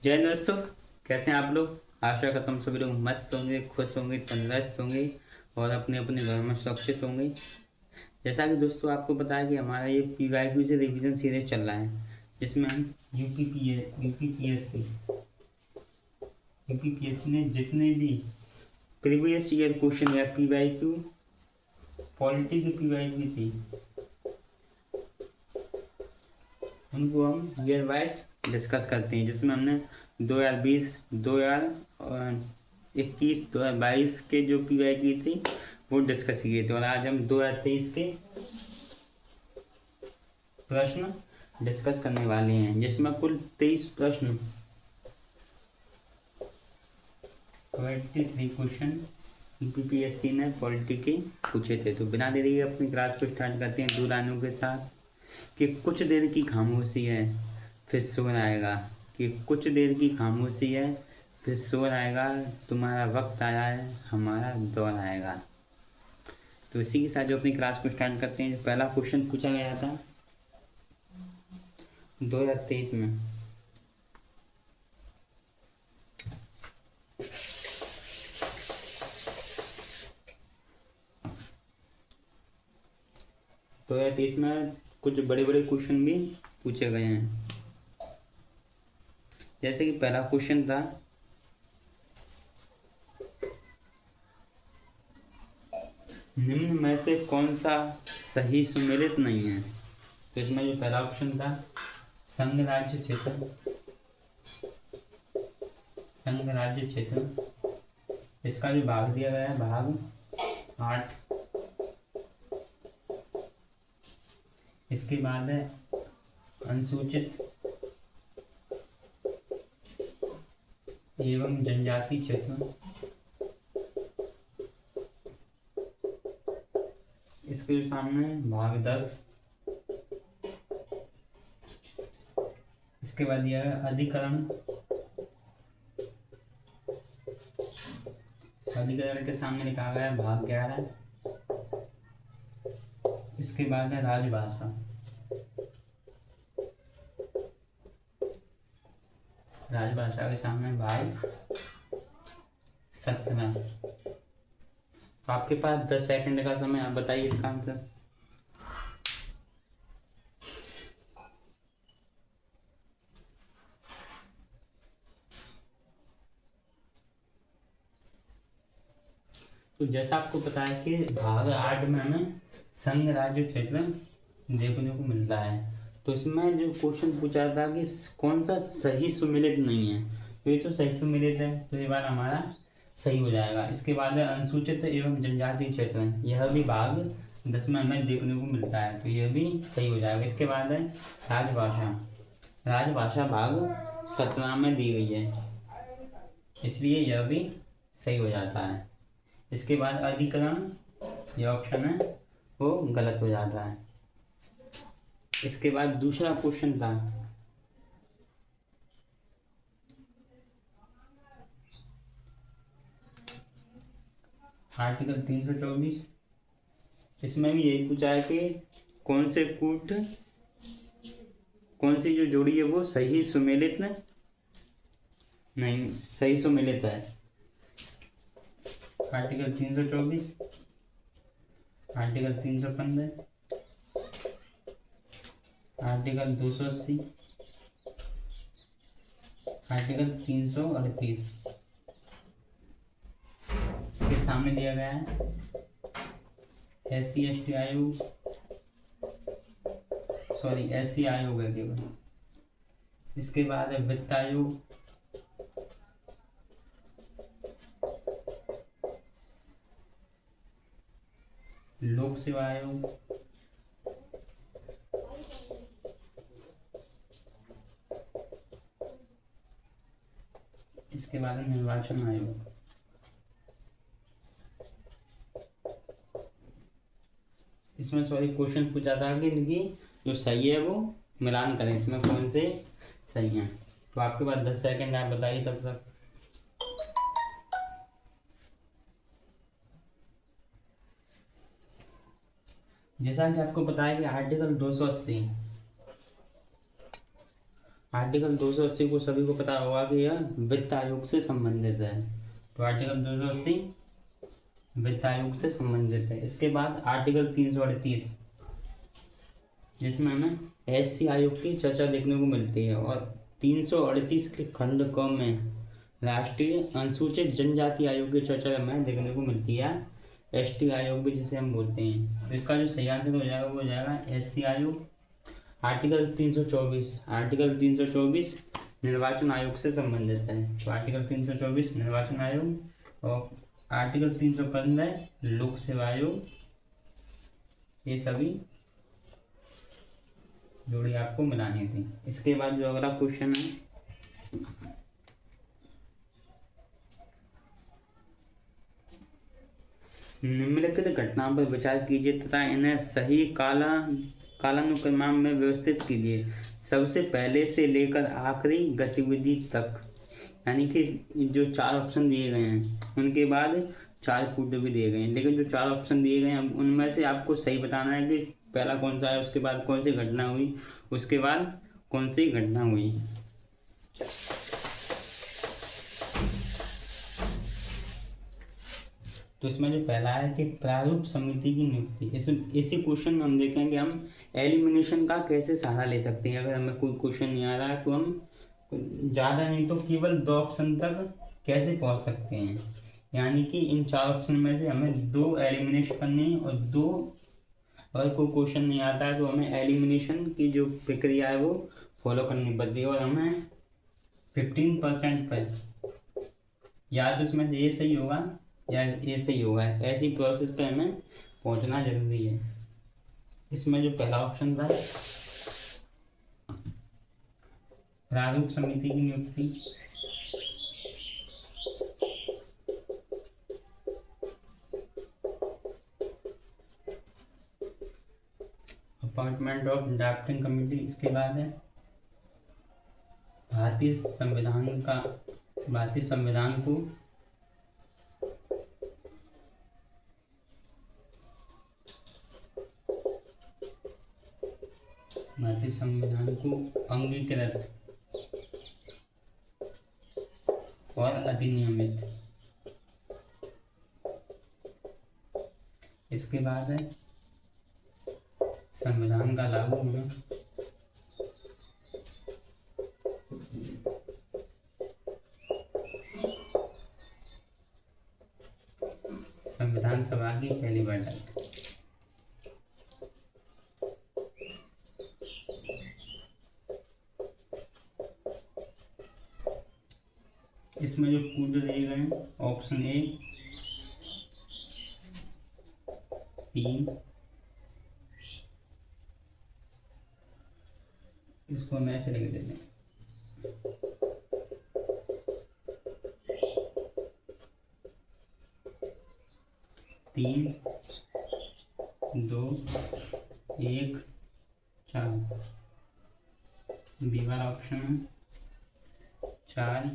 जय दोस्तों, कैसे हैं आप लोग। आशा करता हूँ सभी लोग मस्त होंगे, खुश होंगे, तंदुरुस्त होंगे और अपने अपने घर में सुरक्षित होंगे। जैसा कि दोस्तों आपको पता है कि हमारा ये PYQ से रिवीजन सीरीज चल रहा है, जिसमें हम यूपीपीएससी ने जितने भी प्रीवियस ईयर क्वेश्चन या PYQ पॉलिटी की PYQ थी उनको हम ईयर वाइज डिस्कस करते हैं। जिसमें हमने 2020, 2021, 2022 के जो PYQ थी वो डिस्कस किए थे और आज हम 2023 के प्रश्न डिस्कस करने वाले हैं, जिसमें कुल 23 प्रश्न 23 क्वेश्चन यूपीपीएससी ने पॉलिटी के पूछे थे। तो बिना देरी के अपनी क्लास को स्टार्ट करते हैं 2 लाइनों के साथ कि कुछ देर की खामोशी है फिर शोर आएगा, कि कुछ देर की खामोशी है फिर शोर आएगा, तुम्हारा वक्त आया है हमारा दौर आएगा। तो इसी के साथ जो अपनी क्लास को स्टार्ट करते हैं। जो पहला क्वेश्चन पूछा गया था 2023 में, में कुछ बड़े बड़े क्वेश्चन भी पूछे गए हैं। जैसे कि पहला क्वेश्चन था, निम्न में से कौन सा सही सुमेलित नहीं है। तो इसमें जो पहला ऑप्शन था संघ राज्य क्षेत्र, इसका जो भाग दिया गया है भाग 8। इसके बाद है अनुसूचित एवं जनजाति क्षेत्र, इसके सामने भाग 10। इसके बाद दिया है अधिकरण के सामने लिखा गया है भाग 11। इसके बाद है राजभाषा के सामने भाग 17। तो आपके पास 10 सेकंड का समय, आप बताइए इसका आंसर। तो जैसा आपको पता है कि भाग 8 में हमें संघ राज्य क्षेत्र देखने को मिलता है। तो इसमें जो क्वेश्चन पूछा था कि कौन सा सही सुमेलित नहीं है, तो ये तो सही सुमेलित है, तो ये बार हमारा सही हो जाएगा। इसके बाद है अनुसूचित एवं जनजाति क्षेत्र, यह भी भाग 10 में हमें देखने को मिलता है, तो यह भी सही हो जाएगा। इसके बाद है राजभाषा भाग 17 में दी गई है, इसलिए यह भी सही हो जाता है। इसके बाद अधिकरण, यह ऑप्शन है वो गलत हो जाता है। इसके बाद दूसरा क्वेश्चन था आर्टिकल 324। इसमें भी यही पूछा है कि कौन सी जो जोड़ी है वो सही सुमेलित नहीं, सही सुमेलित है। Article 324, article 315, article 280, article 338। इसके सामने दिया गया है SC आयोग है केवल। इसके बाद है वित्त आयोग, लोक सेवा आयोग, इसके बाद है निर्वाचन आयोग। इसमें सॉरी क्वेश्चन पूछा था कि इनकी जो सही है वो मिलान करें, इसमें कौन से सही हैं। तो आपके पास 10 सेकंड, आप बताइए तब तक। जैसा कि आपको पता है कि आर्टिकल 280 आर्टिकल 280 को सभी को पता होगा कि यह वित्त आयोग से संबंधित है। तो आर्टिकल 280 वित्त आयोग से संबंधित है। इसके बाद आर्टिकल 338, जिसमें हमें एससी आयोग की चर्चा देखने को मिलती है, और 338 के खंड क में राष्ट्रीय अनुसूचित जनजाति आयोग की चर्चा हमें देखने को मिलती है, एसटी आयोग भी जिसे हम बोलते हैं। तो इसका जो सही आंसर हो जाएगा वो हो जाएगा एससी आयोग। आर्टिकल 324 निर्वाचन आयोग से संबंधित है। तो आर्टिकल 324 निर्वाचन आयोग, और आर्टिकल 315 लोक सेवा आयोग, ये सभी जोड़ी आपको मिलानी थी। इसके बाद जो अगला क्वेश्चन है, निम्नलिखित घटनाओं पर विचार कीजिए तथा इन्हें सही कालानुक्रम में व्यवस्थित कीजिए। सबसे पहले से लेकर आखिरी गतिविधि तक, यानी कि जो 4 ऑप्शन दिए गए हैं उनके बाद 4 फोटो भी दिए गए हैं, लेकिन जो 4 ऑप्शन दिए गए हैं उनमें से आपको सही बताना है कि पहला कौन सा है, उसके बाद कौन सी घटना हुई, उसके बाद कौन सी घटना हुई। तो इसमें जो पहला है कि प्रारूप समिति की नियुक्ति। इसी क्वेश्चन में हम देखेंगे हम एलिमिनेशन का कैसे सहारा ले सकते हैं। अगर हमें कोई क्वेश्चन नहीं आ रहा है तो हम ज़्यादा नहीं तो केवल 2 ऑप्शन तक कैसे पहुंच सकते हैं, यानी कि इन 4 ऑप्शन में से हमें 2 एलिमिनेट करने हैं, और 2 अगर कोई क्वेश्चन नहीं आता है तो हमें एलिमिनेशन की जो प्रक्रिया है वो फॉलो करनी पड़ती है, और हमें 15% पर या तो इसमें ये सही होगा या ये सही होगा, ऐसी प्रोसेस पे हमें पहुंचना जरूरी है। इसमें जो पहला ऑप्शन था प्रारूप समिति की नियुक्ति, अपॉइंटमेंट ऑफ ड्राफ्टिंग कमेटी। इसके बाद है भारतीय संविधान को अंगीकृत और अधिनियमित। इसके बाद है संविधान का लागू होना, संविधान सभा की पहली बैठक। इसमें जो कूद दिए गए हैं ऑप्शन ए 3, इसको हम ऐसे लिख देते हैं। तीन, 2, 1, 4। बी वाला ऑप्शन है 4,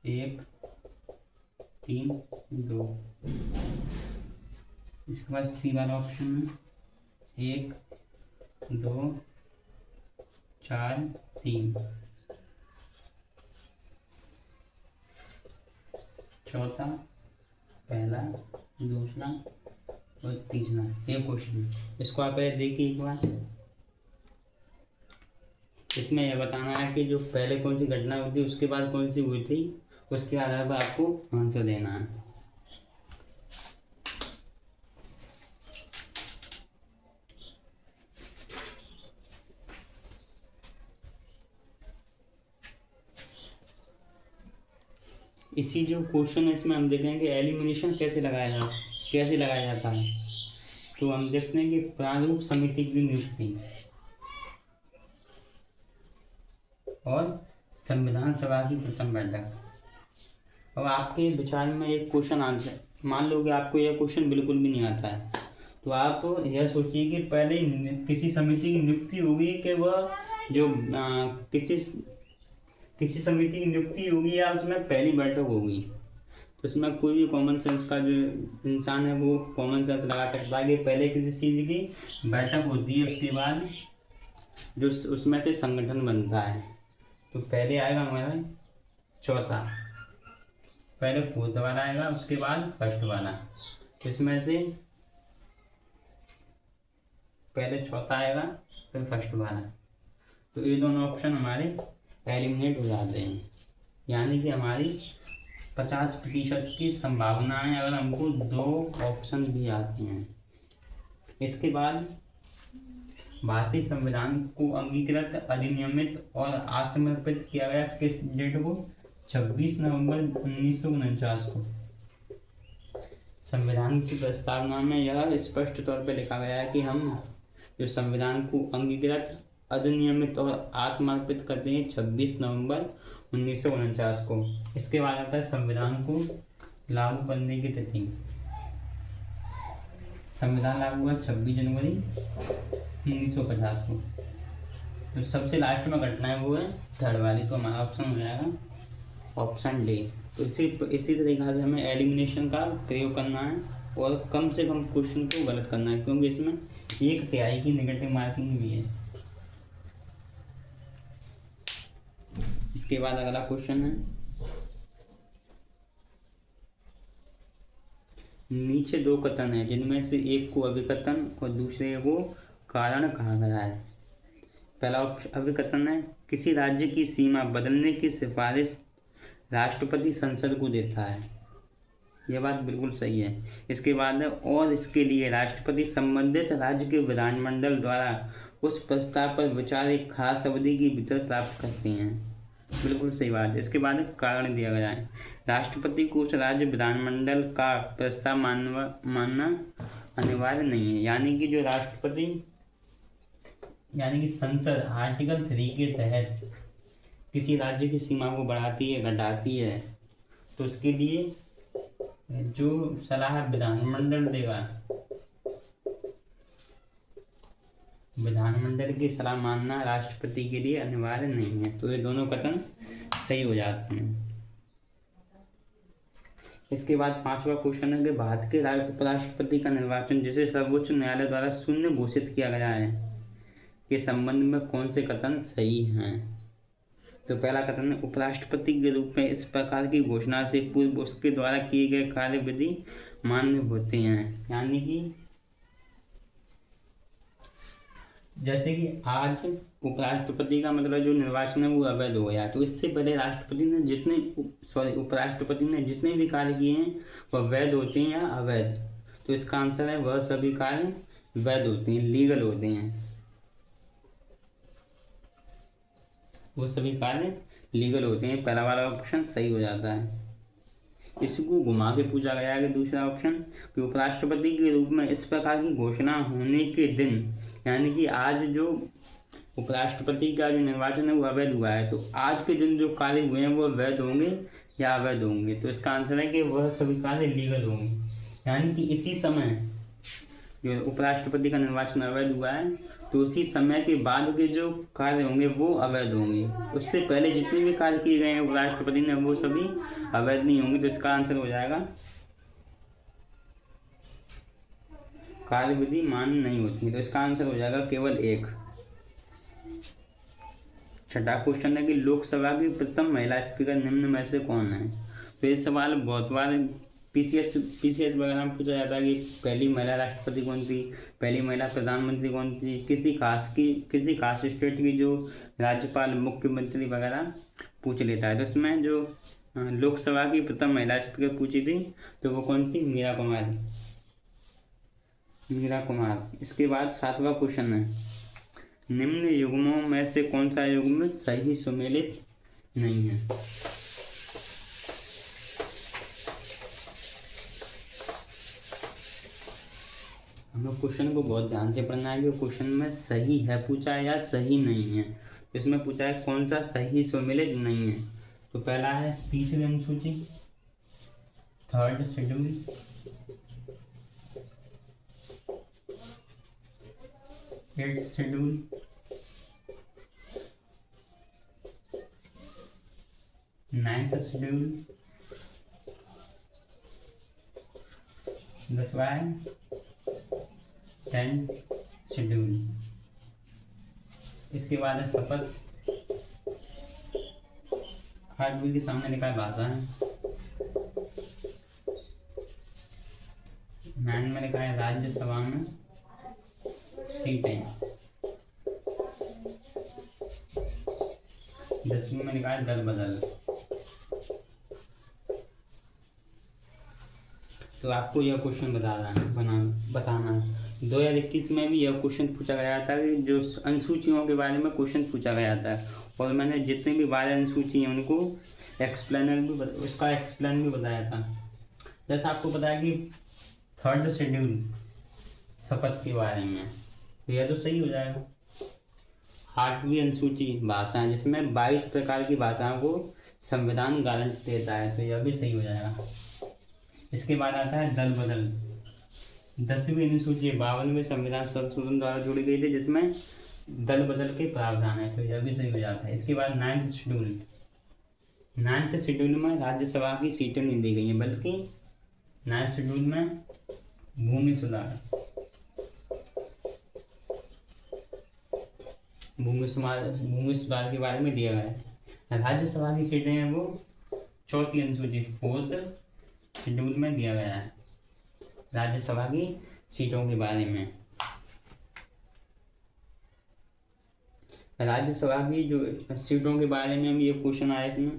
1, 3, 2। इसके बाद सी वाला ऑप्शन है 1, 2, 4, 3। चौथा, पहला, दूसरा और तीसरा, ये क्वेश्चन। इसको आप पहले देखिए एक बार। इसमें यह बताना है कि जो पहले कौन सी घटना हुई थी, उसके बाद कौन सी हुई थी, उसके आधार पर आपको आंसर देना है। इसी जो क्वेश्चन है इसमें हम देखेंगे कि एलिमिनेशन कैसे लगाया जाता है। तो हम देखते हैं कि प्रारूप समिति की नियुक्ति और संविधान सभा की प्रथम बैठक। अब आपके विचार में एक क्वेश्चन आता है, मान लो कि आपको यह क्वेश्चन बिल्कुल भी नहीं आता है, तो आप यह सोचिए कि पहले किसी समिति की नियुक्ति होगी कि वह जो किसी समिति की नियुक्ति होगी या उसमें पहली बैठक होगी। तो इसमें कोई भी कॉमन सेंस का जो इंसान है वो कॉमन सेंस लगा सकता है कि पहले किसी चीज़ की बैठक होती है, उसके बाद जो उसमें से संगठन बनता है। तो पहले आएगा हमारा चौथा, पहले फोर्थ वाला आएगा, उसके बाद फर्स्ट वाला। तो इसमें से पहले चौथा आएगा फिर फर्स्ट वाला। तो ये दोनों ऑप्शन हमारे एलिमिनेट हो जाते हैं, यानी कि हमारी 50% की संभावना है अगर हमको दो ऑप्शन भी आते हैं। इसके बाद भारतीय संविधान को अंगीकृत, अधिनियमित और आत्मर्पित किया गया किस डेट को? 26 नवंबर 1949 को। संविधान की प्रस्तावना में यह स्पष्ट तौर पर लिखा गया है कि हम जो संविधान को अंगीकृत, अधिनियमित और आत्मर्पित करते हैं 26 नवंबर 1949 को। इसके बाद आता है संविधान को लागू करने की तिथि। संविधान लागू हुआ 26 जनवरी 1950 को। तो सबसे लास्ट में घटना है वो है थर्ड वाली, तो हमारा ऑप्शन हो जाएगा ऑप्शन डी। तो इसी तरीके से हमें एलिमिनेशन का प्रयोग करना है और कम से कम क्वेश्चन को गलत करना है, क्योंकि इसमें 1/3 की नेगेटिव मार्किंग भी है। इसके बाद अगला क्वेश्चन है, नीचे दो कथन है जिनमें से एक को अभिकथन और दूसरे को कारण कहा गया है। पहला अभिकथन है, किसी राज्य की सीमा बदलने की सिफारिश राष्ट्रपति संसद को देता है। यह बात बिल्कुल सही है। इसके बाद है, और इसके लिए राष्ट्रपति संबंधित राज्य के विधानमंडल द्वारा उस प्रस्ताव पर विचार एक खास अवधि के भीतर प्राप्त करते हैं। बिल्कुल सही बात है। इसके बाद कारण दिया गया है, राष्ट्रपति को उस राज्य विधानमंडल का प्रस्ताव मानना अनिवार्य नहीं है। यानी कि जो राष्ट्रपति यानी कि संसद आर्टिकल 3 के तहत किसी राज्य की सीमा को बढ़ाती है, घटाती है, तो उसके लिए जो सलाह विधानमंडल देगा, विधानमंडल की सलाह मानना राष्ट्रपति के लिए अनिवार्य नहीं है। तो ये दोनों कथन सही हो जाते हैं। इसके बाद पांचवा क्वेश्चन है कि भारत के उपराष्ट्रपति का निर्वाचन जिसे सर्वोच्च न्यायालय द्वारा शून्य घोषित किया गया है के संबंध में कौन से कथन सही हैं? तो पहला कथन है, उपराष्ट्रपति के रूप में इस प्रकार की घोषणा से पूर्व उसके द्वारा किए गए कार्यविधि मान्य होते हैं। यानी कि जैसे कि आज उपराष्ट्रपति का मतलब जो निर्वाचन है वो अवैध हो गया, तो इससे पहले उपराष्ट्रपति ने जितने भी कार्य किए हैं वह वैध होते हैं या अवैध? तो इसका आंसर है वह सभी कार्य वैध होते हैं, लीगल होते हैं। वो सभी कार्य लीगल होते हैं। पहला वाला ऑप्शन सही हो जाता है। इसको घुमा के पूछा गया है कि दूसरा ऑप्शन कि उपराष्ट्रपति के रूप में इस प्रकार की घोषणा होने के दिन, यानी कि आज जो उपराष्ट्रपति का जो निर्वाचन है वो अवैध हुआ है, तो आज के दिन जो कार्य हुए हैं वो वैध होंगे या अवैध होंगे? तो इसका आंसर है कि वह सभी कार्य लीगल होंगे। यानी कि इसी समय जो उपराष्ट्रपति का निर्वाचन अवैध हुआ है, तो उसी समय के बाद के जो कार्य होंगे वो अवैध होंगे। उससे पहले जितने भी कार्य किए गए हैं उपराष्ट्रपति ने वो सभी अवैध नहीं होंगे। तो इसका आंसर हो जाएगा कार्यविधि मान्य नहीं होती। तो इसका आंसर हो जाएगा केवल एक। छठा क्वेश्चन है कि लोकसभा की प्रथम महिला स्पीकर निम्न में से कौन है? तो ये सवाल बहुत बार पीसीएस वगैरह में पूछा जाता है कि पहली महिला राष्ट्रपति कौन थी, पहली महिला प्रधानमंत्री कौन थी, किसी खास स्टेट की जो राज्यपाल, मुख्यमंत्री वगैरह पूछ लेता है। तो इसमें जो लोकसभा की प्रथम महिला स्पीकर पूछी थी तो वो कौन थी? मीरा कुमार। इसके बाद सातवां क्वेश्चन है, निम्न युग्मों में से कौन सा युग्म सही सुमेलित नहीं है? हमें क्वेश्चन को बहुत ध्यान से पढ़ना है कि क्वेश्चन में सही है पूछा है या सही नहीं है। तो इसमें पूछा है कौन सा सही सुमेलित नहीं है। तो पहला है तीसरी अनुसूची, third schedule, eighth schedule, ninth schedule, 10वां 10th शेड्यूल। इसके बाद है शपथ। 8b के सामने लिखा है भाषा है। 9 में लिखा है राज्यसभा में सीटें। 10वीं में लिखा है दल बदल। तो आपको यह क्वेश्चन बताना है। 2021 में भी यह क्वेश्चन पूछा गया था कि जो अनुसूचियों के बारे में क्वेश्चन पूछा गया था, और मैंने जितने भी 12 अनुसूची हैं उनको उसका एक्सप्लेन भी बताया था। जैसा आपको बताया कि 3rd शेड्यूल शपथ के बारे में, तो यह तो सही हो जाएगा। 8वीं अनुसूची भाषाएं, जिसमें 22 प्रकार की भाषाओं को संविधान गारंटी देता है, तो यह भी सही हो जाएगा। इसके बाद आता है दल बदल। 10वीं अनुसूची 52वें संविधान संशोधन द्वारा जोड़ी गई थी, जिसमें दल बदल के प्रावधान है, तो यह भी सही हो जाता है। इसके बाद 9th शेड्यूल। 9th शेड्यूल में राज्यसभा की सीटें नहीं दी गई हैं, बल्कि 9th शेड्यूल में भूमि सुधार के बारे में दिया गया है। राज्यसभा की सीटें हैं वो 4th अनुसूची 4th शेड्यूल में दिया गया है, राज्यसभा की सीटों के बारे में। राज्यसभा की जो सीटों के बारे में भी ये क्वेश्चन आया इसमें।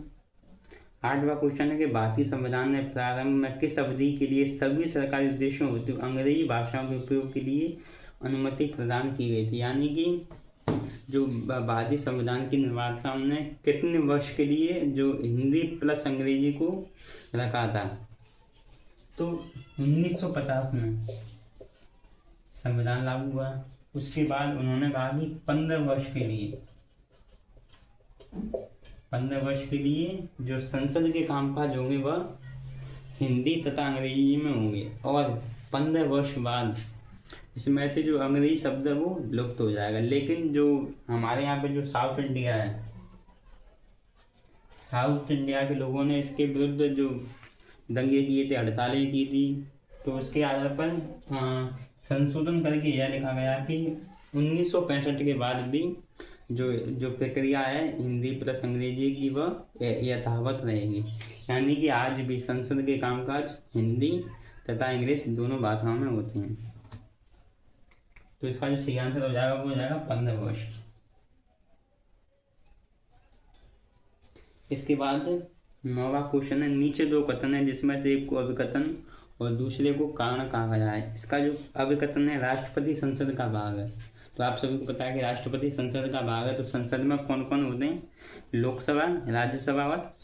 8वां क्वेश्चन है कि भारतीय संविधान ने प्रारंभ में किस अवधि के लिए सभी सरकारी उद्देश्यों हेतु अंग्रेजी भाषाओं के उपयोग के लिए अनुमति प्रदान की गई थी। यानी कि जो भारतीय संविधान की निर्माताओं ने कितने वर्ष के लिए जो हिंदी प्लस अंग्रेजी को रखा था, तो 1950 में संविधान लागू हुआ। उसके बाद उन्होंने कहा कि 15 वर्ष के लिए जो संसद के कामकाज होंगे वह हिंदी तथा अंग्रेजी में होंगे, और 15 वर्ष बाद इसमें से जो अंग्रेजी शब्द है वो लुप्त हो जाएगा। लेकिन जो हमारे यहाँ पे जो साउथ इंडिया के लोगों ने इसके विरुद्ध जो दंगे किए थे, हड़तालें की थी, तो उसके आधार पर संशोधन करके यह लिखा गया कि 1965 के बाद भी जो प्रक्रिया है हिंदी प्लस अंग्रेजी की वह यथावत रहेगी। यानी कि आज भी संसद के कामकाज हिंदी तथा इंग्लिश दोनों भाषाओं में होते हैं। तो इसका जो सही आंसर हो जाएगा वो हो जाएगा 15 वर्ष। इसके बाद 9वां क्वेश्चन है, नीचे 2 कथन है जिसमें से एक को अभिकथन और दूसरे को कारण कहा गया है। इसका जो अभिकथन है राष्ट्रपति संसद का भाग है। तो आप सभी को पता है कि राष्ट्रपति संसद का भाग है। तो संसद में कौन कौन होते हैं? लोकसभा, राज्यसभा और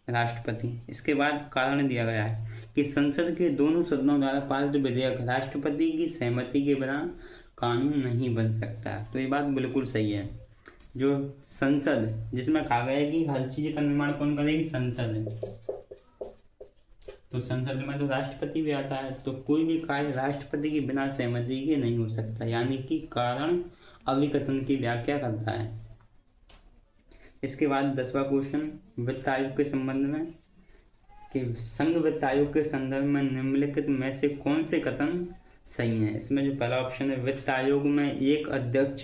राष्ट्रपति। इसके बाद कारण दिया गया है कि संसद के दोनों सदनों द्वारा पारित विधेयक राष्ट्रपति की सहमति के बिना कानून नहीं बन सकता। तो ये बात बिल्कुल सही है। जो संसद, जिसमें कहा गया है कि हर चीज का निर्माण कौन करेगी? संसद है। तो संसद में तो राष्ट्रपति भी आता है, तो कोई भी कार्य राष्ट्रपति की बिना सहमति के नहीं हो सकता। यानी कि कारण अभिकथन की व्याख्या करता है। इसके बाद 10वां क्वेश्चन वित्त आयोग के संबंध में, कि संघ वित्त आयोग के संदर्भ में निम्नलिखित में से कौन से कथन सही हैं? इसमें जो पहला ऑप्शन है, वित्त आयोग में 1 अध्यक्ष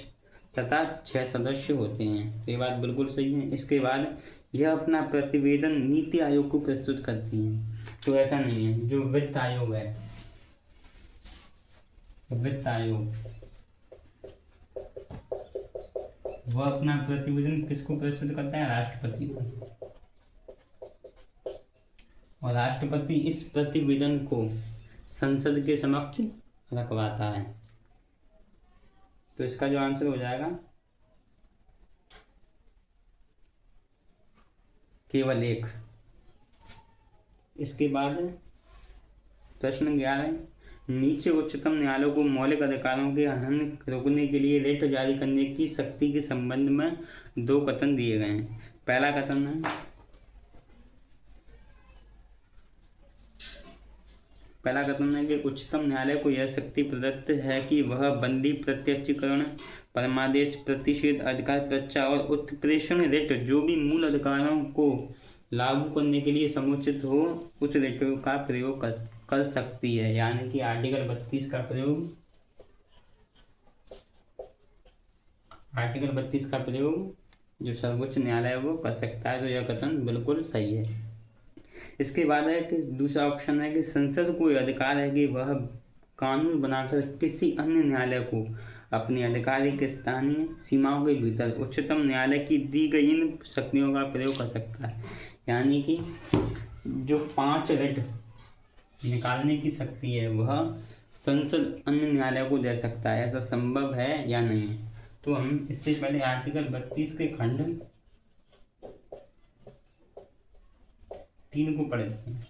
तथा 6 सदस्य होते हैं। तो ये बात बिल्कुल सही है। इसके बाद यह अपना प्रतिवेदन नीति आयोग को प्रस्तुत करती है। तो ऐसा नहीं है। जो वित्त आयोग है, वित्त आयोग, वह अपना प्रतिवेदन किसको प्रस्तुत करता है? राष्ट्रपति को। और राष्ट्रपति इस प्रतिवेदन को संसद के समक्ष रखवाता है। तो इसका जो आंसर हो जाएगा केवल 1। इसके बाद प्रश्न 11, नीचे उच्चतम न्यायालय को मौलिक अधिकारों के हनन रोकने के लिए रिट जारी करने की शक्ति के संबंध में 2 कथन दिए गए हैं। पहला कथन है कि उच्चतम न्यायालय को यह शक्ति प्रदत्त है कि वह बंदी, प्रत्यक्षीकरण, परमादेश, प्रतिषेध, अधिकार प्रत्याशा और उत्प्रेषण रिट जो भी मूल अधिकारों को लागू करने के लिए समुचित हो, उस रिट का प्रयोग कर सकती है। यानी कि आर्टिकल 32 का प्रयोग आर्टिकल 32 का प्रयोग जो सर्वोच्च न्यायालय वो कर सकता है, तो यह कथन बिल्कुल सही है। इसके बाद है कि दूसरा ऑप्शन है कि संसद को यह अधिकार है कि वह कानून बनाकर किसी अन्य न्यायालय को अपने आधिकारिक स्थानीय सीमाओं के भीतर उच्चतम न्यायालय की दी गई इन शक्तियों का प्रयोग कर सकता है। यानी कि जो 5 रिट निकालने की शक्ति है वह संसद अन्य न्यायालय को दे सकता है। ऐसा संभव है या नहीं? तो हम इससे पहले आर्टिकल 32 के खंड 3 को पढ़ते हैं।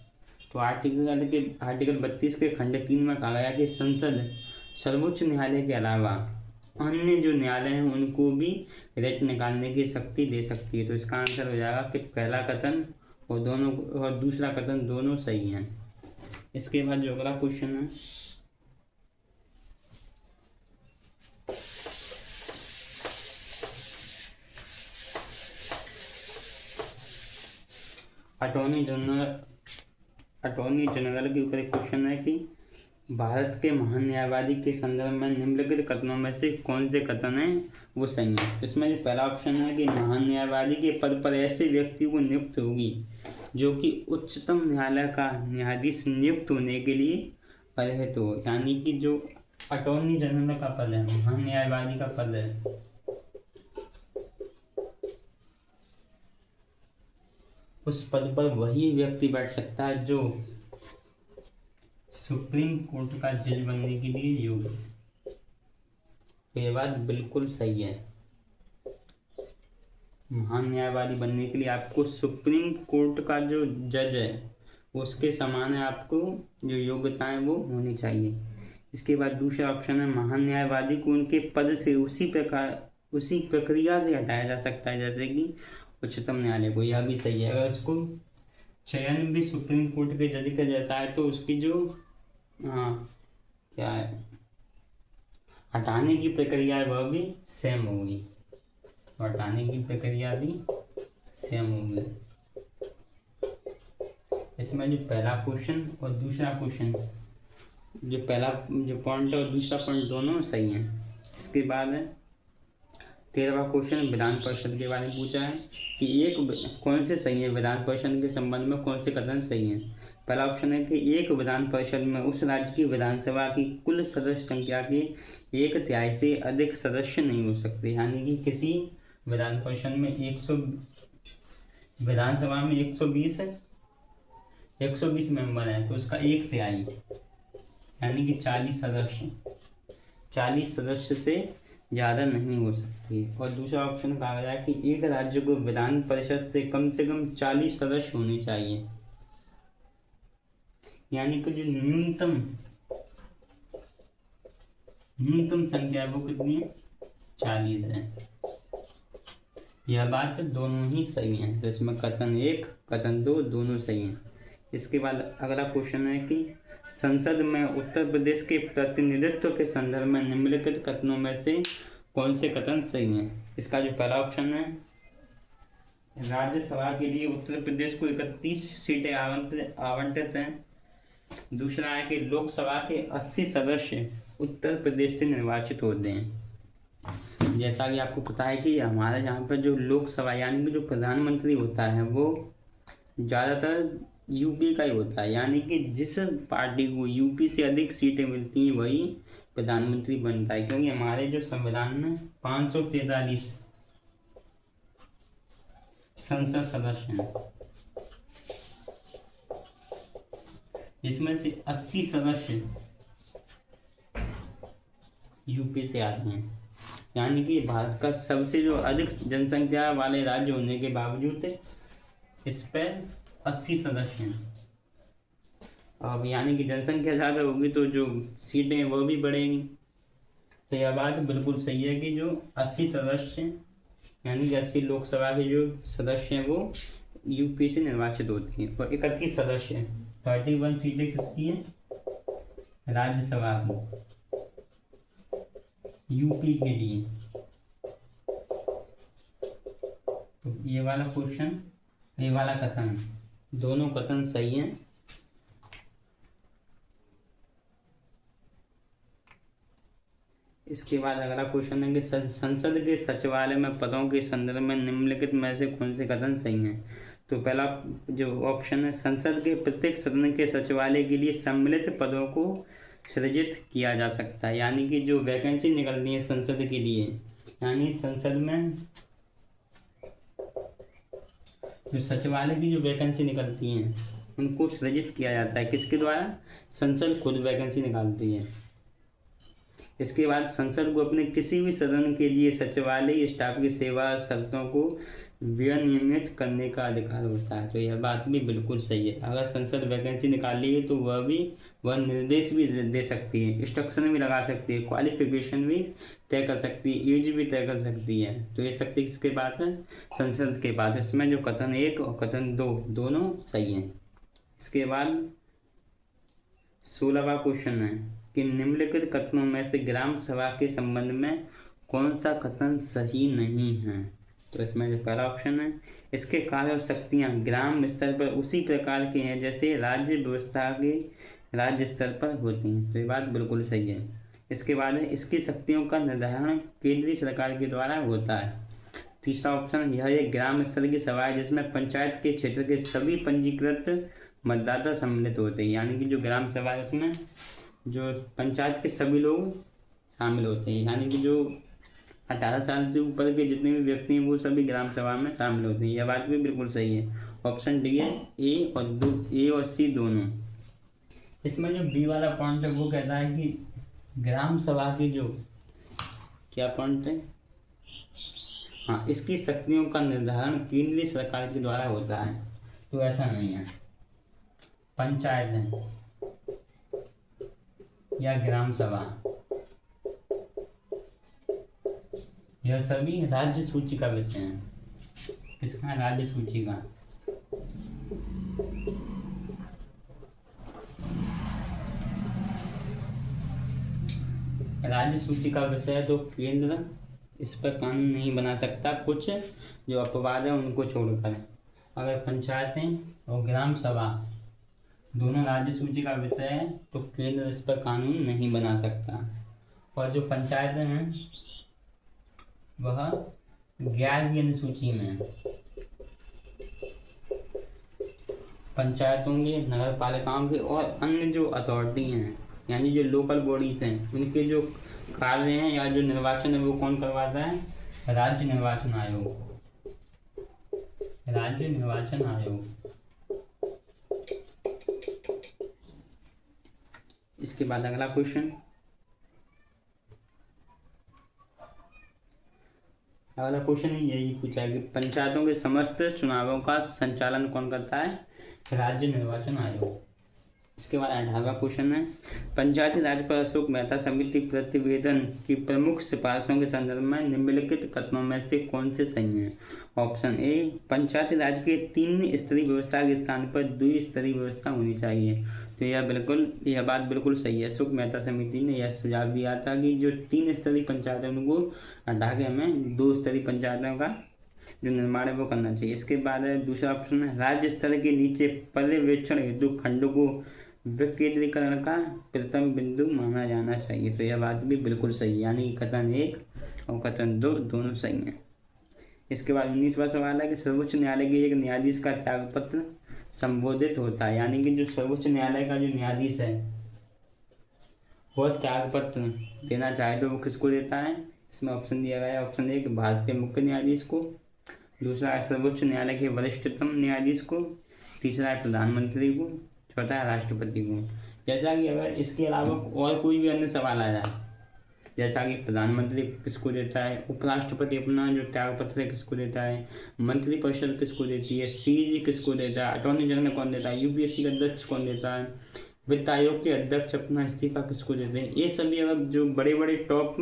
तो आर्टिकल 32 के खंड 3 में कहा गया कि संसद सर्वोच्च न्यायालय के अलावा अन्य जो न्यायालय हैं उनको भी रेट निकालने की शक्ति दे सकती है। तो इसका आंसर हो जाएगा कि पहला कथन और दूसरा कथन दोनों सही हैं। इसके बाद जो अगला क्वेश्चन है, अटॉर्नी जनरल के ऊपर एक क्वेश्चन है कि भारत के महान न्यायवादी के संदर्भ में निम्नलिखित कथनों में से कौन से कथन हैं वो सही है। इसमें जो पहला ऑप्शन है कि महान न्यायवादी के पद पर ऐसे व्यक्ति को नियुक्त होगी जो कि उच्चतम न्यायालय का न्यायाधीश नियुक्त होने के लिए अर्हत हो। यानी कि जो अटॉर्नी जनरल का पद है, महान न्यायवादी का पद है, उस पद पर वही व्यक्ति बैठ सकता है जो सुप्रीम कोर्ट का जज बनने के लिए योग्य है। तो ये बात बिल्कुल सही है। महान न्यायवादी बनने के लिए आपको सुप्रीम कोर्ट का जो जज है उसके समान है, आपको जो योग्यताएं वो होनी चाहिए। इसके बाद दूसरा ऑप्शन है महान न्यायवादी को उनके पद से उसी प्रक्रिया से हटाया जा सकता है जैसे कि उच्चतम न्यायालय को। यह भी सही है। अगर उसको चयन भी सुप्रीम कोर्ट के जज के जैसा है तो उसकी जो क्या है हटाने की प्रक्रिया है वह भी सेम होगी। हटाने की प्रक्रिया भी सेम होगी। इसमें जो पहला क्वेश्चन और दूसरा क्वेश्चन, जो पहला जो पॉइंट है और दूसरा पॉइंट दोनों सही हैं। इसके बाद है 13वां क्वेश्चन विधान परिषद के बारे में पूछा है कि कौन से सही है, विधान परिषद के संबंध में कौन से कथन सही हैं। पहला ऑप्शन है कि एक विधान परिषद में उस राज्य की विधानसभा की कुल सदस्य संख्या के 1/3 से अधिक सदस्य नहीं हो सकते। यानी कि किसी विधान परिषद में विधानसभा में 120 मेंबर हैं तो उसका 1/3 यानी कि 40 सदस्य से ज़्यादा नहीं हो सकती। और दूसरा ऑप्शन कहा गया है कि एक राज्य को विधान परिषद से कम 40 सदस्य होने चाहिए। यानी कि जो न्यूनतम संख्या है वो कितनी है, 40 है। यह बात दोनों ही सही है। तो इसमें कथन 1 कथन 2 दोनों सही हैं। इसके बाद अगला क्वेश्चन है कि संसद में उत्तर प्रदेश के प्रतिनिधित्व के संदर्भ में निम्नलिखित कथनों में से कौन से कथन सही हैं। इसका जो पहला ऑप्शन है राज्यसभा के लिए उत्तर प्रदेश को 31 सीटें आवंटित हैं। दूसरा है कि लोकसभा के 80 सदस्य उत्तर प्रदेश से निर्वाचित होते हैं। जैसा कि आपको पता है कि हमारे यहाँ पर जो लोकसभा यानी कि जो प्रधानमंत्री होता है वो ज़्यादातर यूपी का ही होता है। यानी कि जिस पार्टी को यूपी से अधिक सीटें मिलती हैं वही प्रधानमंत्री बनता है। क्योंकि हमारे जो संविधान में 543 संसद सदस्य हैं, इसमें से 80 सदस्य यूपी से आते हैं। यानी कि भारत का सबसे जो अधिक जनसंख्या वाले राज्य होने के बावजूद इस पर 80 सदस्य हैं। अब यानी कि जनसंख्या ज़्यादा होगी तो जो सीटें हैं वो भी बढ़ेंगी। तो यह बात बिल्कुल सही है कि जो 80 सदस्य हैं यानी कि 80 लोकसभा के जो सदस्य हैं वो यूपी से निर्वाचित होती हैं। और 31 सदस्य हैं, 31 सीटें किसकी हैं, राज्यसभा की, यूपी के लिए। तो ये वाला क्वेश्चन, ये वाला कथन, दोनों कथन सही हैं। इसके बाद अगला क्वेश्चन है कि संसद के सचिवालय में पदों के संदर्भ में निम्नलिखित में से कौन से कथन सही हैं। तो पहला जो ऑप्शन है, संसद के प्रत्येक सदन के सचिवालय के लिए सम्मिलित पदों को सृजित किया जा सकता है। यानी कि जो वैकेंसी निकलती है संसद के लिए, यानी संसद में जो सचिवालय की जो वैकेंसी निकलती हैं उनको सृजित किया जाता है। किसके द्वारा? संसद खुद वैकेंसी निकालती है। इसके बाद संसद को अपने किसी भी सदन के लिए सचिवालय स्टाफ की सेवा शर्तों को विनियमित करने का अधिकार होता है। तो यह बात भी बिल्कुल सही है। अगर संसद वैकेंसी निकाली है तो वह निर्देश भी दे सकती है, इंस्ट्रक्शन भी लगा सकती है, क्वालिफिकेशन भी तय कर सकती है, एज भी तय कर सकती है। तो ये शक्ति किसके पास है? संसद के पास। इसमें जो कथन 1 और कथन 2 दोनों सही हैं। इसके बाद 16वां क्वेश्चन है कि निम्नलिखित कथनों में से ग्राम सभा के संबंध में कौन सा कथन सही नहीं है। तो इसमें जो पहला ऑप्शन है, इसके कार्य और शक्तियाँ ग्राम स्तर पर उसी प्रकार की हैं जैसे राज्य व्यवस्था के राज्य स्तर पर होती हैं। तो ये बात बिल्कुल सही है। इसके बाद है, इसकी शक्तियों का निर्धारण केंद्रीय सरकार के द्वारा होता है। तीसरा ऑप्शन, यह एक ग्राम स्तर की सभा है जिसमें पंचायत के क्षेत्र के सभी पंजीकृत मतदाता सम्मिलित होते हैं। यानी कि जो ग्राम सभा है उसमें जो पंचायत के सभी लोग शामिल होते हैं। यानी कि जो 18 साल से ऊपर के जितने भी व्यक्ति हैं वो सभी ग्राम सभा में शामिल होते हैं। यह बात भी बिल्कुल सही है। ऑप्शन डी है, ए और सी दोनों। इसमें जो बी वाला पॉइंट है वो कहता है कि ग्राम सभा की जो क्या पॉइंट है, हाँ, इसकी शक्तियों का निर्धारण केंद्रीय सरकार के द्वारा होता है। तो ऐसा नहीं है। पंचायत है या ग्राम सभा, यह सभी राज्य सूची का विषय है। किसका? राज्य सूची का। राज्य सूची का विषय है तो केंद्र इस पर कानून नहीं बना सकता, कुछ जो अपवाद है उनको छोड़कर। अगर पंचायतें और ग्राम सभा दोनों राज्य सूची का विषय है तो केंद्र इस पर कानून नहीं बना सकता। और जो पंचायतें हैं वह 11वीं अनुसूची में पंचायतों के, नगर पालिकाओं के और अन्य जो अथॉरिटी हैं यानी जो लोकल बॉडीज हैं उनके जो कार्य हैं या जो निर्वाचन है वो कौन करवाता है? राज्य निर्वाचन आयोग। राज्य निर्वाचन आयोग। इसके बाद अगला क्वेश्चन, अगला क्वेश्चन यही पूछा है कि पंचायतों के समस्त चुनावों का संचालन कौन करता है? राज्य निर्वाचन आयोग। इसके बाद 18वां क्वेश्चन है, पंचायती राज पर अशोक मेहता समिति प्रतिवेदन की प्रमुख सिफारिशों के संदर्भ में निम्नलिखित कथनों में से कौन से सही हैं? ऑप्शन ए, पंचायती राज के 3 स्तरीय व्यवस्था के स्थान पर 2 स्तरीय व्यवस्था होनी चाहिए। तो यह बात बिल्कुल सही है। अशोक मेहता समिति ने यह सुझाव दिया था कि जो 3 स्तरीय पंचायत है उनको हटा के हमें 2 स्तरीय पंचायतों का जो निर्माण है वो करना चाहिए। इसके बाद दूसरा ऑप्शन है, राज्य स्तर के नीचे पर्यवेक्षण हेतु खंड को विकेंद्रीकरण का प्रथम बिंदु माना जाना चाहिए। तो यह बात भी बिल्कुल सही है। यानी कथन 1 और कथन 2 दोनों सही हैं। इसके बाद 19वां सवाल है कि सर्वोच्च न्यायालय के एक न्यायाधीश का त्यागपत्र संबोधित होता है। यानी कि जो सर्वोच्च न्यायालय का जो न्यायाधीश है वो त्यागपत्र देना चाहे तो वो किसको देता है? इसमें ऑप्शन दिया गया है। ऑप्शन 1, भारत के मुख्य न्यायाधीश को। दूसरा है सर्वोच्च न्यायालय के वरिष्ठतम न्यायाधीश को। तीसरा है प्रधानमंत्री को। चौथा है राष्ट्रपति को। जैसा कि अगर इसके अलावा और कोई भी अन्य सवाल आ जाए, जैसा कि प्रधानमंत्री किसको देता है, उपराष्ट्रपति अपना जो त्यागपत्र है किसको देता है, मंत्रिपरिषद किसको देती है, सीजी किसको देता है, अटॉर्नी जनरल कौन देता है, यूपीएससी का अध्यक्ष कौन देता है, वित्त आयोग के अध्यक्ष अपना इस्तीफा किसको देते हैं, ये सभी अगर जो बड़े बड़े टॉप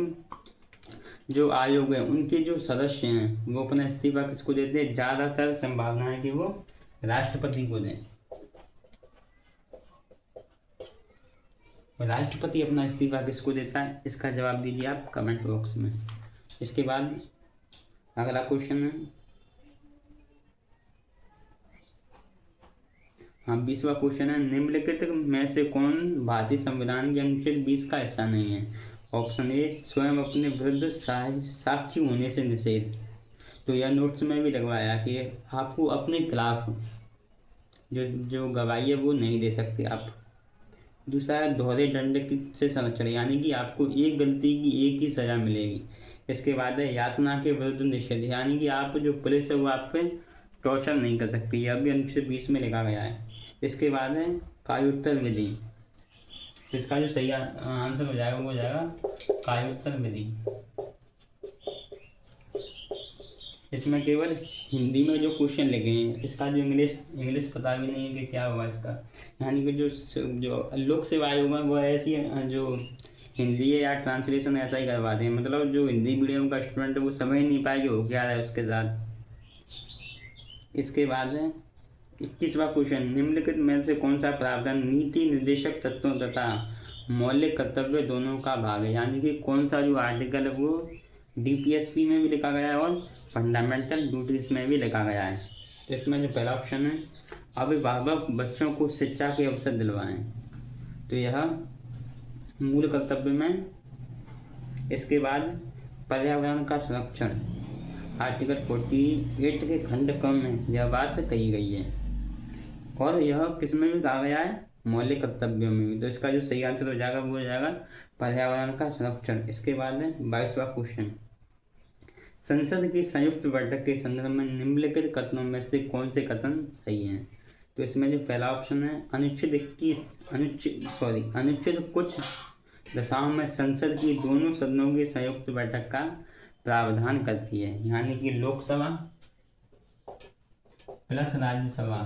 जो आयोग हैं उनके जो सदस्य हैं वो अपना इस्तीफा किसको देते हैं? ज़्यादातर संभावना है कि वो राष्ट्रपति को दें। राष्ट्रपति अपना इस्तीफा किसको देता है? इसका जवाब दीजिए आप कमेंट बॉक्स में। इसके बाद अगला क्वेश्चन है, हाँ 20वां क्वेश्चन है, निम्नलिखित में से कौन भारतीय संविधान के अनुच्छेद 20 का हिस्सा नहीं है? ऑप्शन ए स्वयं अपने विरुद्ध साक्षी होने से निषेध। तो यह नोट्स में भी लगवाया कि आपको अपने खिलाफ जो जो गवाही है वो नहीं दे सकते आप। दूसरा है दोहरे दंड से संरक्षण, यानी कि आपको एक गलती की एक ही सज़ा मिलेगी। इसके बाद है यातना के विरुद्ध निषेध, यानी कि आप जो पुलिस है वो आप पे टॉर्चर नहीं कर सकती, यह भी अनुच्छेद 20 में लिखा गया है। इसके बाद है कायोत्तर विधि। तो इसका जो सही आंसर हो जाएगा वो हो जाएगा कायोत्तर विधि। इसमें केवल हिंदी में जो क्वेश्चन लिखे हैं, इसका जो इंग्लिश पता भी नहीं है कि क्या होगा इसका, यानी कि जो लोक सेवा आयोग है वो ऐसी जो हिंदी है या ट्रांसलेशन ऐसा ही करवाते हैं, मतलब जो हिंदी मीडियम का स्टूडेंट है वो समझ नहीं पाएगी हो क्या है उसके साथ। इसके बाद है 21वां क्वेश्चन, निम्नलिखित में से कौन सा प्रावधान नीति निर्देशक तत्वों तथा मौलिक कर्तव्य दोनों का भाग है, यानी कि कौन सा जो आर्टिकल है वो डीपीएसपी में भी लिखा गया है और फंडामेंटल ड्यूटीज में भी लिखा गया है। तो इसमें जो पहला ऑप्शन है अभिभावक बच्चों को शिक्षा के अवसर दिलवाएं, तो यह मूल कर्तव्य में। इसके बाद पर्यावरण का संरक्षण, आर्टिकल 48 के खंड क में यह बात कही गई है और यह किस में भी कहा गया है, मौलिक कर्तव्यों में भी। तो इसका जो सही आंसर हो जाएगा वो हो जाएगा पर्यावरण का संरक्षण। इसके बाद है 22वां क्वेश्चन, संसद की संयुक्त बैठक के संदर्भ में निम्नलिखित कथनों में से कौन से कथन सही हैं। तो इसमें जो पहला ऑप्शन है अनुच्छेद कुछ दशाओं में संसद की दोनों सदनों की संयुक्त बैठक का प्रावधान करती है, यानी कि लोकसभा प्लस राज्यसभा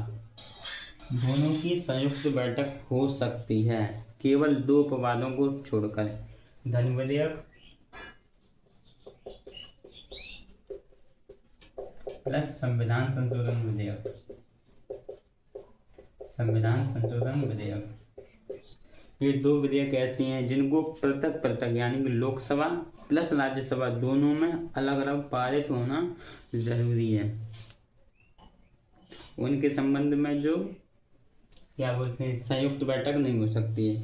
दोनों की संयुक्त बैठक हो सकती है, केवल 2 अपवादों को छोड़कर, धन विधेयक प्लस संविधान संशोधन विधेयक। ये 2 विधेयक ऐसी हैं जिनको पृथक यानी कि लोकसभा प्लस राज्यसभा दोनों में अलग अलग पारित होना जरूरी है। उनके संबंध में जो क्या बोलते हैं संयुक्त बैठक नहीं हो सकती है।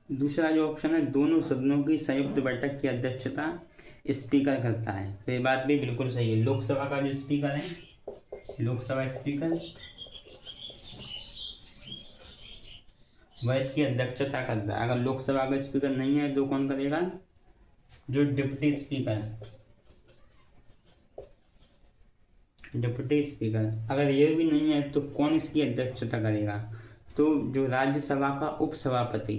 दूसरा जो ऑप्शन है दोनों सदनों की संयुक्त बैठक की अध्यक्षता स्पीकर करता है, तो ये बात भी बिल्कुल सही है। लोकसभा का जो स्पीकर है, लोकसभा स्पीकर वह इसकी अध्यक्षता करता है। अगर लोकसभा का स्पीकर नहीं है तो कौन करेगा, जो डिप्टी स्पीकर। अगर ये भी नहीं है तो कौन इसकी अध्यक्षता करेगा, तो जो राज्यसभा का उपसभापति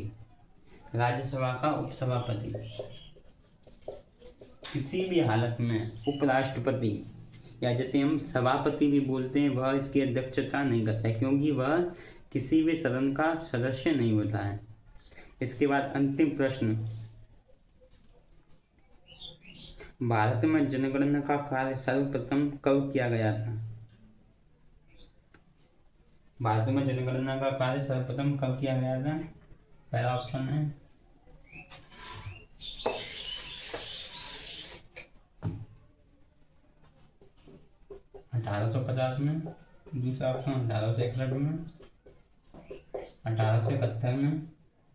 किसी भी हालत में उपराष्ट्रपति या जैसे हम सभापति भी बोलते हैं वह इसकी अध्यक्षता नहीं करता है, क्योंकि वह किसी भी सदन का सदस्य नहीं होता है। इसके बाद अंतिम प्रश्न, भारत में जनगणना का कार्य सर्वप्रथम कब किया गया था। भारत में जनगणना का कार्य सर्वप्रथम कब किया गया था। पहला ऑप्शन है 1850 में, दूसरा ऑप्शन 1861 में, 1871 में,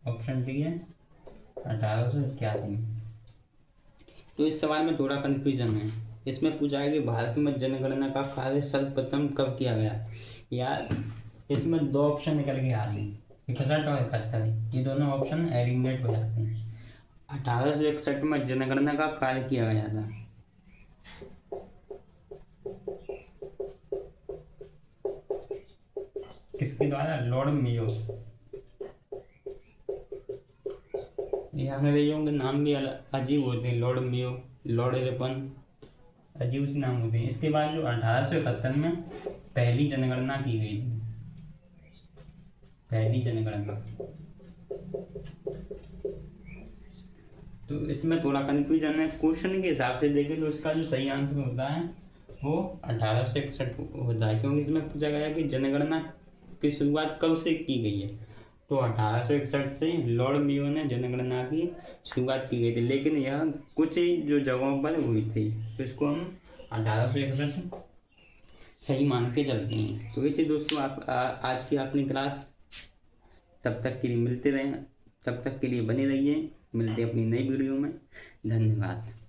ऑप्शन डी है 1881 में। तो इस सवाल में थोड़ा कन्फ्यूजन है। इसमें पूछा है कि भारत में जनगणना का कार्य सर्वप्रथम कब किया गया। यार इसमें 2 ऑप्शन निकल के आ रही हैं, 61 और 71, ये दोनों ऑप्शन एलिमिनेट हो जाते हैं। 1861 में जनगणना का कार्य किया गया था। किसके द्वारा, लॉर्ड मेयो। ये अंग्रेजों के नाम भी अजीब होते हैं, लॉर्ड मेयो, लॉर्ड रिपन, अजीब से नाम होते हैं। इसके बाद जो 1871 में पहली जनगणना की गई थी, पहली जनगणना। तो इसमें थोड़ा कंफ्यूजन है। क्वेश्चन के हिसाब से देखें तो इसका जो सही आंसर होता है वो 1861 होता है, क्योंकि इसमें पूछा गया कि जनगणना की शुरुआत कब से की गई है। तो 1861 से लॉर्ड मेयो ने जनगणना की शुरुआत की गई थी, लेकिन यह कुछ ही जो जगहों पर हुई थी, तो इसको हम 1861 सही मान के चलते हैं। तो ये थी दोस्तों आज की अपनी क्लास। तब तक के लिए मिलते रहें, तब तक के लिए बने रहिए। मिलते हैं अपनी नई वीडियो में। धन्यवाद।